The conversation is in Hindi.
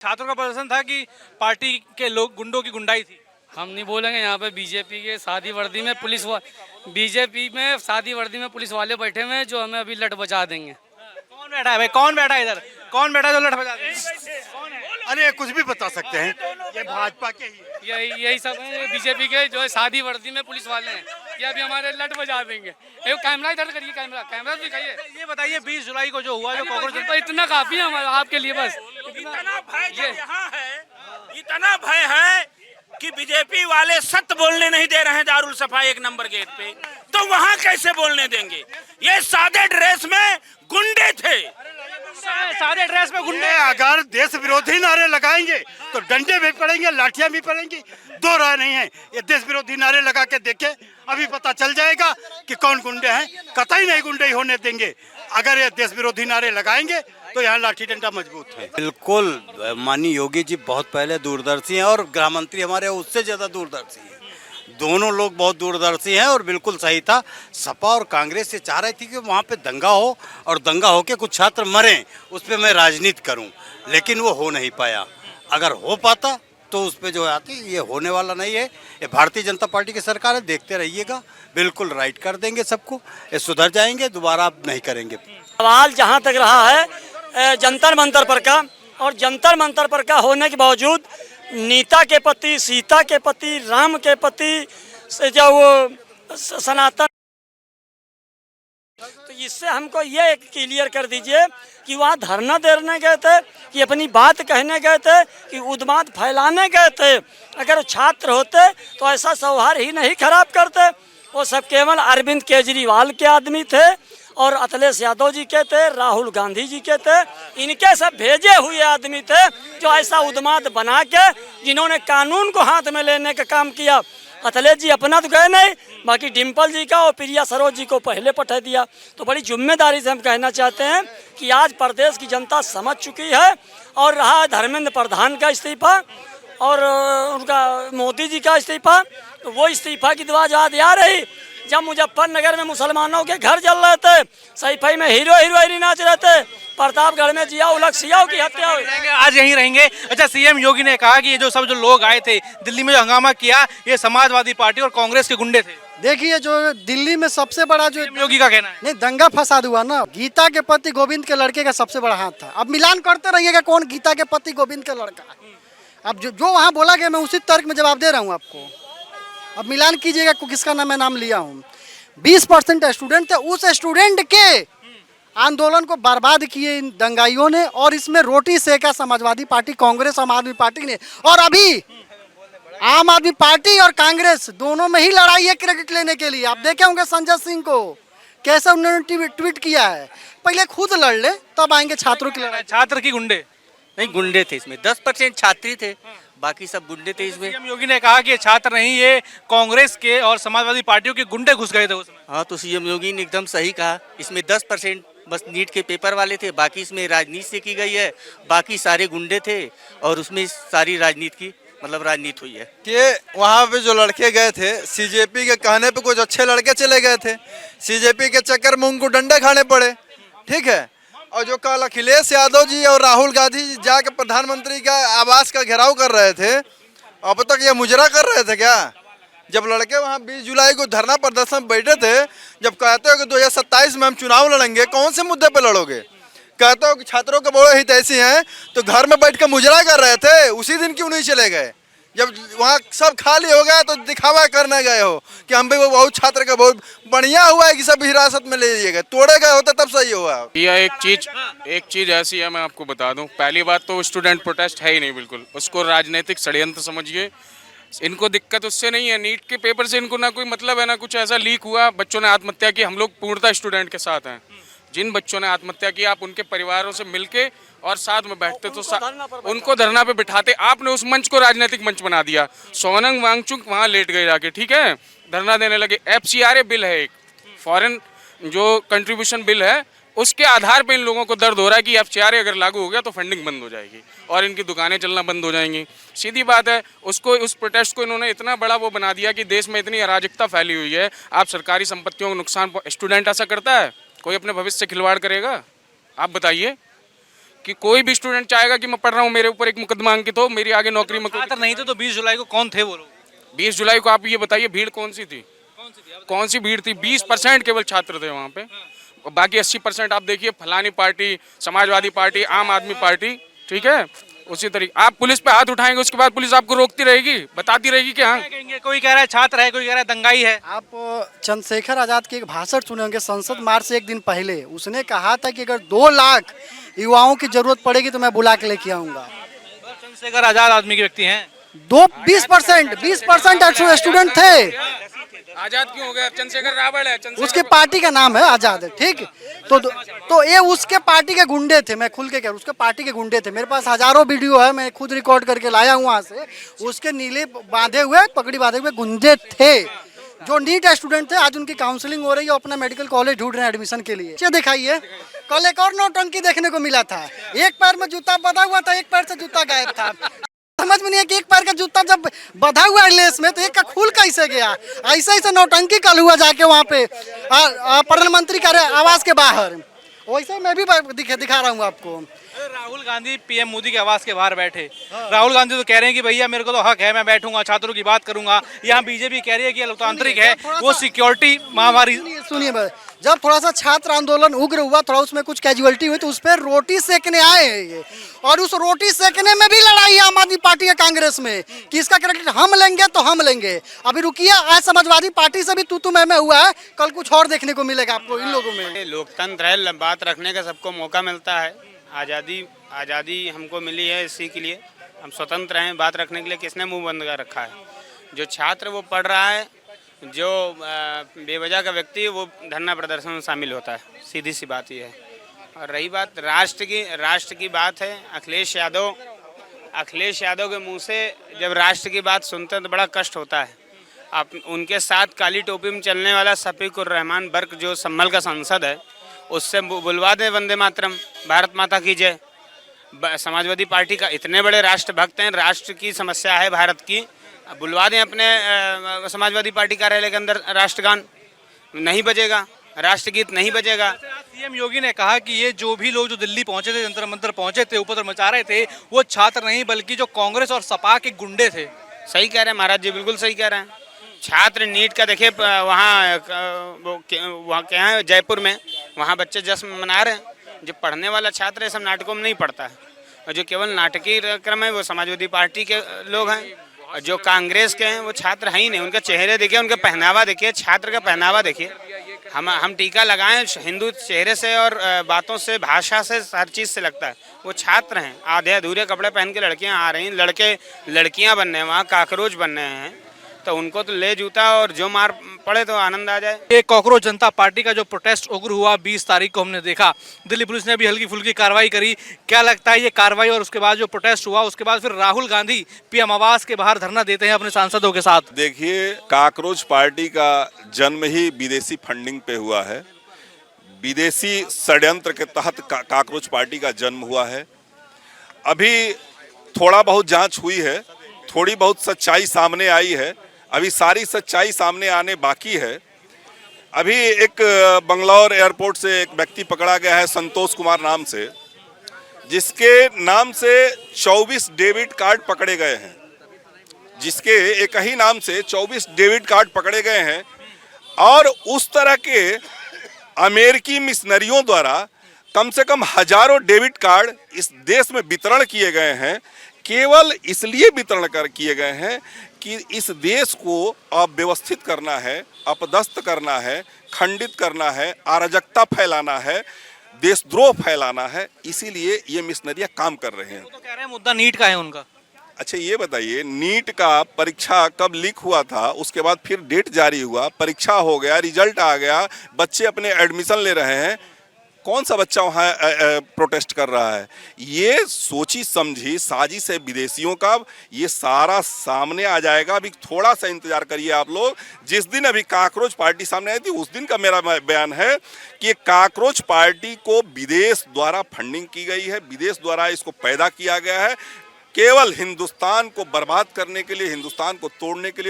छात्रों का प्रदर्शन था कि पार्टी के लोग गुंडों की गुंडाई थी। हम नहीं बोलेंगे। यहाँ पे बीजेपी के सादी वर्दी में बीजेपी में सादी वर्दी में पुलिस वाले बैठे हुए हैं जो हमें अभी लट बचा देंगे। कौन बैठा है भाई? कौन बैठा है इधर? कौन बैठा है जो लट बजा देगा? कौन है? अरे कुछ भी बता सकते हैं, ये भाजपा के ही यही सब है बीजेपी के जो है सादी वर्दी में पुलिस वाले हैं, ये अभी हमारे लट बजा देंगे। एक कैमरा इधर करिए, कैमरा दिखाइए। ये बताइए 20 जुलाई को जो हुआ, जो कांग्रेस तो इतना काफी है आपके लिए बस। इतना भय जो यहाँ है, इतना भय है कि बीजेपी वाले सत्य बोलने नहीं दे रहे हैं दारुल सफा 1 नंबर गेट पे, तो वहाँ कैसे बोलने देंगे? ये सादे ड्रेस में गुंडे थे, सादे ड्रेस में गुंडे। अगर देश विरोधी नारे लगाएंगे तो डंडे भी पड़ेंगे, लाठियां भी पड़ेंगी, दो राय नहीं है। ये देश विरोधी नारे लगा के देखे, अभी पता चल जाएगा कि कौन गुंडे हैं। कतई नहीं गुंडे ही होने देंगे। अगर ये देश विरोधी नारे लगाएंगे तो यहाँ लाठी डंडा मजबूत है। बिल्कुल, माननीय योगी जी बहुत पहले दूरदर्शी हैं और गृह मंत्री हमारे उससे ज़्यादा दूरदर्शी हैं। दोनों लोग बहुत दूरदर्शी हैं और बिल्कुल सही था। सपा और कांग्रेस ये चाह रही थी कि वहाँ पे दंगा हो और दंगा हो के कुछ छात्र मरें, उस पर मैं राजनीति करूं, लेकिन वो हो नहीं पाया। अगर हो पाता तो उस पर जो आती, ये होने वाला नहीं है। ये भारतीय जनता पार्टी की सरकार है, देखते रहिएगा, बिल्कुल राइट कर देंगे सबको, ये सुधर जाएंगे, दोबारा आप नहीं करेंगे। सवाल जहाँ तक रहा है जंतर मंतर पर का, और जंतर मंतर पर का होने के बावजूद नीता के प्रति, सीता के प्रति, राम के प्रति से जो वो सनातन, तो इससे हमको ये क्लियर कर दीजिए कि वहाँ धरना देने गए थे कि अपनी बात कहने गए थे कि उन्माद फैलाने गए थे। अगर छात्र होते तो ऐसा व्यवहार ही नहीं खराब करते। वो सब केवल अरविंद केजरीवाल के आदमी थे और अखिलेश यादव जी के थे, राहुल गांधी जी के थे, इनके सब भेजे हुए आदमी थे जो ऐसा उन्माद बना के जिन्होंने कानून को हाथ में लेने का काम किया। अखिलेश जी अपना तो गए नहीं, बाकी डिम्पल जी का और प्रिया सरोज जी को पहले पठा दिया। तो बड़ी जिम्मेदारी से हम कहना चाहते हैं कि आज प्रदेश की जनता समझ चुकी है। और रहा धर्मेंद्र प्रधान का इस्तीफा और उनका मोदी जी का इस्तीफा, तो वो इस्तीफा की दुआ याद आ रही जब मुजफ्फरनगर में मुसलमानों के घर जल रहे थे, सैफई में हीरो हीरोइनी नाच रहे थे, प्रतापगढ़ में जिया उलग सियाओं की हत्या हुई। आज यहीं रहेंगे। अच्छा, सीएम योगी ने कहा कि ये जो सब जो लोग आए थे दिल्ली में, जो हंगामा किया, ये समाजवादी पार्टी और कांग्रेस के गुंडे थे। देखिए, जो दिल्ली में सबसे बड़ा जो योगी का कहना है, नहीं दंगा फसाद हुआ ना, गीता के पति गोविंद के लड़के का सबसे बड़ा हाथ था। अब मिलान करते रहिएगा कौन गीता के पति गोविंद का लड़का। अब जो वहाँ बोला गया मैं उसी तर्क में जवाब दे रहा हूँ आपको। अब मिलान कीजिएगा किसका नाम मैं नाम लिया हूँ। 20% स्टूडेंट थे, उस स्टूडेंट के आंदोलन को बर्बाद किए इन दंगाइयों ने, और इसमें रोटी सेका समाजवादी पार्टी, कांग्रेस, आम आदमी पार्टी ने। और अभी आम आदमी पार्टी और कांग्रेस दोनों में ही लड़ाई है क्रेडिट लेने के लिए। आप देखे होंगे संजय सिंह को कैसे उन्होंने ट्वीट किया है। पहले खुद लड़ ले तब आएंगे छात्रों की लड़ाई। छात्र की गुंडे नहीं, गुंडे थे इसमें, 10% छात्री थे, बाकी सब गुंडे थे इसमें। सीएम योगी ने कहा कि ये छात्र नहीं, ये कांग्रेस के और समाजवादी पार्टियों के गुंडे घुस गए थे उस समय। हाँ, तो सीएम योगी ने एकदम सही कहा। इसमें 10% बस नीट के पेपर वाले थे, बाकी इसमें राजनीति से की गई है, बाकी सारे गुंडे थे और उसमें सारी राजनीति की राजनीति हुई है। कि वहाँ पे जो लड़के गए थे सीजेपी के कहने पे कुछ अच्छे लड़के चले गए थे, सीजेपी के चक्कर में उनको डंडे खाने पड़े, ठीक है। और जो कल अखिलेश यादव जी और राहुल गांधी जी जाकर प्रधानमंत्री का आवास का घेराव कर रहे थे, अब तक ये मुजरा कर रहे थे क्या? जब लड़के वहाँ 20 जुलाई को धरना प्रदर्शन बैठे थे, जब कहते हो कि 2027 में हम चुनाव लड़ेंगे, कौन से मुद्दे पे लड़ोगे? कहते हो कि छात्रों के बड़े हित ऐसे हैं, तो घर में बैठ कर मुजरा कर रहे थे, उसी दिन क्यों नहीं चले गए? जब वहाँ सब खाली हो गया तो दिखावा करने गए हो कि हम भी वो बहुत छात्र का बहुत बढ़िया हुआ है कि सब हिरासत में ले लिए गए, तोड़े गए होते तब सही हुआ। यह एक चीज़ ऐसी है, मैं आपको बता दूं, पहली बात तो स्टूडेंट प्रोटेस्ट है ही नहीं, बिल्कुल उसको राजनीतिक षड्यंत्र समझिए। इनको दिक्कत उससे नहीं है, नीट के पेपर से इनको ना कोई मतलब है, ना कुछ ऐसा लीक हुआ, बच्चों ने आत्महत्या की। हम लोग पूर्णतः स्टूडेंट के साथ हैं। जिन बच्चों ने आत्महत्या की, आप उनके परिवारों से मिलके और साथ में बैठते तो उनको धरना पे बिठाते। आपने उस मंच को राजनीतिक मंच बना दिया। सोनम वांगचुक वहाँ लेट गए जाके, ठीक है, धरना देने लगे। FCRA बिल है एक, फॉरेन जो कंट्रीब्यूशन बिल है, उसके आधार पे इन लोगों को दर्द हो रहा है कि FCRA अगर लागू हो गया तो फंडिंग बंद हो जाएगी और इनकी दुकानें चलना बंद हो जाएंगी। सीधी बात है। उसको, उस प्रोटेस्ट को इन्होंने इतना बड़ा वो बना दिया कि देश में इतनी अराजकता फैली हुई है। आप सरकारी संपत्तियों को नुकसान, स्टूडेंट ऐसा करता है? कोई अपने भविष्य से खिलवाड़ करेगा? आप बताइए। कि कोई भी स्टूडेंट चाहेगा कि मैं पढ़ रहा हूँ, मेरे ऊपर एक मुकदमा अंकित हो, मेरी आगे नौकरी में छात्र नहीं थे तो 20 जुलाई को कौन थे वो लोग? 20 जुलाई को आप ये बताइए भीड़ कौन सी थी? कौन सी भीड़ थी? 20% केवल छात्र थे वहाँ पे, बाकी 80% आप देखिए फलानी पार्टी, समाजवादी पार्टी, आम आदमी पार्टी, ठीक है। उसी तरीके आप पुलिस पे हाथ उठाएंगे, उसके बाद पुलिस आपको रोकती रहेगी, बताती रहेगी कि हाँ। कहेंगे कोई कह रहा है छात्र है, कोई कह रहा है दंगाई है। आप चंद्रशेखर आजाद के एक भाषण सुने होंगे संसद मार्च से एक दिन पहले। उसने कहा था कि अगर 2 लाख युवाओं की जरूरत पड़ेगी तो मैं बुला के लेके आऊंगा। चंद्रशेखर आजाद आदमी के व्यक्ति हैं। 20% स्टूडेंट थे। आजाद क्यों हो गया? चंद्रशेखर रावल है, उसके पार्टी का नाम है आजाद है, ठीक। तो ये उसके पार्टी के गुंडे थे, मैं खुल के कह रहा हूँ, उसके पार्टी के गुंडे थे। मेरे पास हजारों वीडियो है, मैं खुद रिकॉर्ड करके लाया हूँ वहाँ से। उसके नीले बांधे हुए, पगड़ी बांधे हुए गुंडे थे जो नीट स्टूडेंट थे। आज उनकी काउंसलिंग हो रही है, अपना मेडिकल कॉलेज ढूंढ रहे हैं एडमिशन के लिए। ये दिखाइए, कल एक और नौटंकी देखने को मिला था। एक पैर में जूता बंधा हुआ था, एक पैर से जूता गायब था। समझ में नहीं है कि एक पैर का जूता जब बंधा हुआ है लेस में तो एक का खुल कैसे गया। ऐसे ऐसे नौटंकी कल हुआ जाके वहाँ पे प्रधानमंत्री कार्य आवास के बाहर। वैसे मैं भी दिखा रहा हूँ आपको। राहुल गांधी पीएम मोदी के आवास के बाहर बैठे। राहुल गांधी तो कह रहे हैं कि भैया मेरे को तो हक है, मैं बैठूंगा, छात्रों की बात करूंगा। यहाँ बीजेपी कह रही है कि लोकतांत्रिक है, वो सिक्योरिटी महामारी। सुनिए, जब थोड़ा सा छात्र आंदोलन उग्र हुआ, थोड़ा उसमें कुछ कैजुअलिटी हुई तो उस पर रोटी सेकने आए हैं ये। और उस रोटी सेकने में भी लड़ाई है आम आदमी पार्टी या कांग्रेस में कि इसका क्रेडिट हम लेंगे तो हम लेंगे। अभी रुकिए, आज समाजवादी पार्टी से भी तू मैं हुआ है, कल कुछ और देखने को मिलेगा आपको इन लोगों में। लोकतंत्र है, बात रखने का सबको मौका मिलता है। आज़ादी हमको मिली है इसी के लिए, हम स्वतंत्र हैं। बात रखने के लिए किसने मुंह बंद कर रखा है? जो छात्र वो पढ़ रहा है, जो बेवजह का व्यक्ति वो धरना प्रदर्शन में शामिल होता है, सीधी सी बात ये है। और रही बात राष्ट्र की बात है, अखिलेश यादव के मुंह से जब राष्ट्र की बात सुनते हैं तो बड़ा कष्ट होता है। आप उनके साथ काली टोपी में चलने वाला शफीकुर रहमान बर्क जो संभल का सांसद है, उससे बुलवा दें वंदे मातरम, भारत माता की जय। समाजवादी पार्टी का इतने बड़े राष्ट्रभक्त हैं, राष्ट्र की समस्या है भारत की, बुलवा दें अपने समाजवादी पार्टी कार्यालय के अंदर राष्ट्रगान। नहीं बजेगा, राष्ट्रगीत नहीं बजेगा। सीएम योगी ने कहा कि ये जो भी लोग जो दिल्ली पहुंचे थे, जंतर मंतर पहुंचे थे, उपद्रव मचा रहे थे, वो छात्र नहीं बल्कि जो कांग्रेस और सपा के गुंडे थे। सही कह रहे हैं महाराज जी, बिल्कुल सही कह रहे हैं। छात्र नीट का देखिए, वहाँ क्या है जयपुर में, वहाँ बच्चे जश्न मना रहे हैं। जो पढ़ने वाला छात्र है सब नाटकों में नहीं पढ़ता है, और जो केवल नाटकीय क्रम है वो समाजवादी पार्टी के लोग हैं। और जो कांग्रेस के हैं वो छात्र हैं ही नहीं। उनके चेहरे देखिए, उनका पहनावा देखिए, छात्र का पहनावा देखिए। हम टीका लगाएं हिंदू चेहरे से और बातों से, भाषा से, हर चीज़ से लगता है वो छात्र हैं। आधे अधूरे कपड़े पहन के लड़कियां आ रही हैं, लड़के लड़कियां बन रहे हैं, वहाँ काकरोच बन रहे हैं। तो उनको तो ले जूता और जो मार पड़े तो आनंद आ जाए। ये कॉकरोच जनता पार्टी का जो प्रोटेस्ट उग्र हुआ 20 तारीख को हमने देखा, दिल्ली पुलिस ने भी हल्की फुल्की कार्रवाई करी। क्या लगता है ये कार्रवाई और उसके बाद जो प्रोटेस्ट हुआ, उसके बाद फिर राहुल गांधी पीएम आवास के बाहर धरना देते हैं अपने सांसदों के साथ? देखिए, काकरोच पार्टी का जन्म ही विदेशी फंडिंग पे हुआ है। विदेशी षड्यंत्र के तहत काकरोच पार्टी का जन्म हुआ है। अभी थोड़ा बहुत जांच हुई है, थोड़ी बहुत सच्चाई सामने आई है, अभी सारी सच्चाई सामने आने बाकी है। अभी एक बंगलौर एयरपोर्ट से एक व्यक्ति पकड़ा गया है संतोष कुमार नाम से, जिसके नाम से 24 डेबिट कार्ड पकड़े गए हैं, जिसके एक ही नाम से 24 डेबिट कार्ड पकड़े गए हैं। और उस तरह के अमेरिकी मिशनरियों द्वारा कम से कम हजारों डेबिट कार्ड इस देश में वितरण किए गए हैं। केवल इसलिए वितरण किए गए हैं कि इस देश को अव्यवस्थित करना है, अपदस्थ करना है, खंडित करना है, अराजकता फैलाना है, देशद्रोह फैलाना है। इसीलिए ये मिशनरियां काम कर रहे हैं। तो कह रहे हैं मुद्दा नीट का है उनका। अच्छा, ये बताइए, नीट का परीक्षा कब लीक हुआ था, उसके बाद फिर डेट जारी हुआ, परीक्षा हो गया, रिजल्ट आ गया, बच्चे अपने एडमिशन ले रहे हैं, कौन सा बच्चा वहाँ प्रोटेस्ट कर रहा है? ये सोची समझी साजिश है विदेशियों का। ये सारा सामने आ जाएगा। अभी थोड़ा सा इंतजार करिए आप लोग। जिस दिन अभी काकरोच पार्टी सामने आई थी, उस दिन का मेरा बयान है कि काकरोच पार्टी को विदेश द्वारा फंडिंग की गई है, विदेश द्वारा इसको पैदा किया गया है, केवल हिंदुस्तान को बर्बाद करने के लिए, हिंदुस्तान को तोड़ने के लिए।